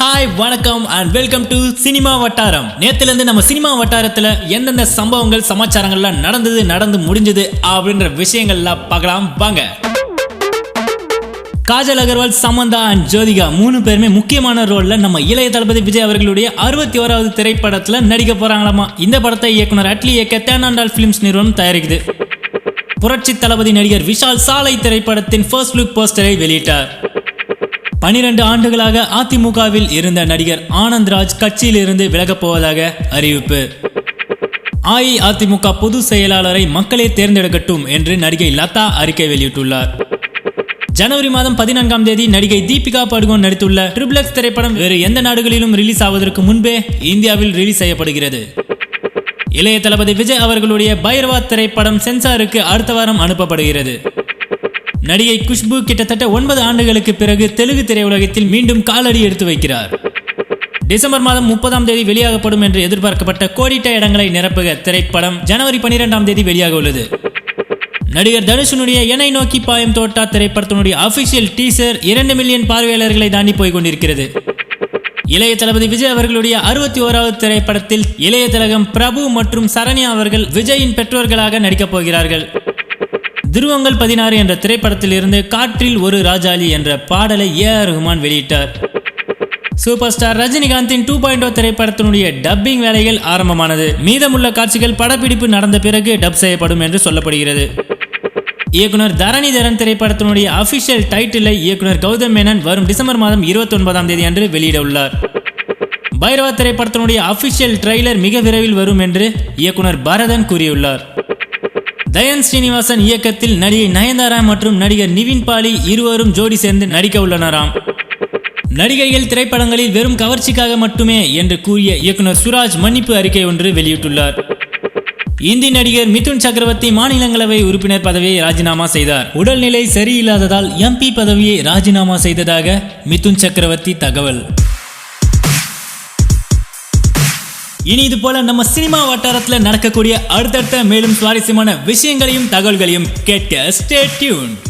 Hi வணக்கம் and welcome to cinema வட்டாரம். நேத்துல இருந்து நம்ம சினிமா வட்டாரத்துல எந்தெந்த சம்பவங்கள் சமாச்சாரங்கள்லாம் நடந்து முடிஞ்சது அப்படின்ற விஷயங்கள்லாம் பார்க்கலாம் வாங்க. காஜல் அகர்வால், சமந்தா அண்ட் ஜோதிகா 3 பேருமே முக்கியமான ரோல்ல நம்ம இளைய தளபதி விஜய் அவர்களுடைய 61வது திரைப்படத்துல நடிக்க போறாங்களாமா. இந்த படத்தை இயக்குனர் அட்லி இயக்க தேனாண்டால் பிலிம்ஸ் நிறுவனம் தயாரிக்குது. புரட்சி தளபதி நடிகர் விஷால் சாலை திரைப்படத்தின் ஃபர்ஸ்ட் லுக் போஸ்டரை வெளியிட்டார். 12 ஆண்டுகளாக அதிமுகவில் இருந்த நடிகர் ஆனந்த்ராஜ் கட்சியில் இருந்து விலகப் போவதாக அறிவிப்பு. அஇஅதிமுக பொதுச் செயலாளரை மக்களே தேர்ந்தெடுக்கட்டும் என்று நடிகை லதா அறிக்கை வெளியிட்டுள்ளார். ஜனவரி மாதம் 14ஆம் தேதி நடிகை தீபிகா படுகோன் நடித்துள்ள ட்ரிபிள் எக்ஸ் திரைப்படம் வேறு எந்த நாடுகளிலும் ரிலீஸ் ஆவதற்கு முன்பே இந்தியாவில் ரிலீஸ் செய்யப்படுகிறது. இளைய தளபதி விஜய் அவர்களுடைய பைரவா திரைப்படம் சென்சாருக்கு அடுத்த வாரம் அனுப்பப்படுகிறது. நடிகை குஷ்பு கிட்டத்தட்ட 9 ஆண்டுகளுக்கு பிறகு தெலுங்கு திரையுலகத்தில் மீண்டும் காலடி எடுத்து வைக்கிறார். டிசம்பர் மாதம் 30ஆம் தேதி வெளியாகப்படும் என்று எதிர்பார்க்கப்பட்ட கோடிட்ட இடங்களை நிரப்புக திரைப்படம் ஜனவரி 12ஆம் தேதி வெளியாக உள்ளது. நடிகர் தனுஷனுடைய என்னை நோக்கி பாயும் தோட்டா திரைப்படத்தினுடைய அபிஷியல் டீசர் 2 மில்லியன் பார்வையாளர்களை தாண்டி போய் கொண்டிருக்கிறது. இளைய தளபதி விஜய் அவர்களுடைய 61வது திரைப்படத்தில் இளைய திலகம் பிரபு மற்றும் சரண்யா அவர்கள் விஜயின் பெற்றோர்களாக நடிக்கப் போகிறார்கள். துருவங்கள் 16 என்ற திரைப்படத்தில் இருந்து காற்றில் ஒரு ராஜாளி என்ற பாடலை ஏ.ஆர். ரஹ்மான் வெளியிட்டார். சூப்பர் ஸ்டார் ரஜினிகாந்தின் 2.0 திரைப்படத்தினுடைய டப்பிங் வேலைகள் ஆரம்பமானது. மீதமுள்ள காட்சிகள் படப்பிடிப்பு நடந்த பிறகு டப் செய்யப்படும் என்று சொல்லப்படுகிறது. இயக்குனர் தரணிதரன் திரைப்படத்தினுடைய அபிஷியல் டைட்டிலை இயக்குனர் கௌதம் மேனன் வரும் டிசம்பர் மாதம் 29ஆம் தேதி அன்று வெளியிட உள்ளார். பைரவா திரைப்படத்தினுடைய அபிஷியல் ட்ரெய்லர் மிக விரைவில் வரும் என்று இயக்குனர் பரதன் கூறியுள்ளார். தயன் ஸ்ரீனிவாசன் இயக்கத்தில் நடிகை நயன்தாரா மற்றும் நடிகர் நிவின் பாலி இருவரும் ஜோடி சேர்ந்து நடிக்க உள்ளனராம். நடிகைகள் திரைப்படங்களில் வெறும் கவர்ச்சிக்காக மட்டுமே என்று கூறிய இயக்குனர் சுராஜ் மன்னிப்பு அறிக்கை ஒன்று வெளியிட்டுள்ளார். இந்தி நடிகர் மிதுன் சக்கரவர்த்தி மாநிலங்களவை உறுப்பினர் பதவியை ராஜினாமா செய்தார். உடல்நிலை சரியில்லாததால் எம்பி பதவியை ராஜினாமா செய்ததாக மிதுன் சக்கரவர்த்தி தகவல். இனி இது போல நம்ம சினிமா வட்டாரத்தில் நடக்கக்கூடிய அடுத்தடுத்த மேலும் சுவாரஸ்யமான விஷயங்களையும் தகவல்களையும் கேட்க ஸ்டே டியூன்ட்.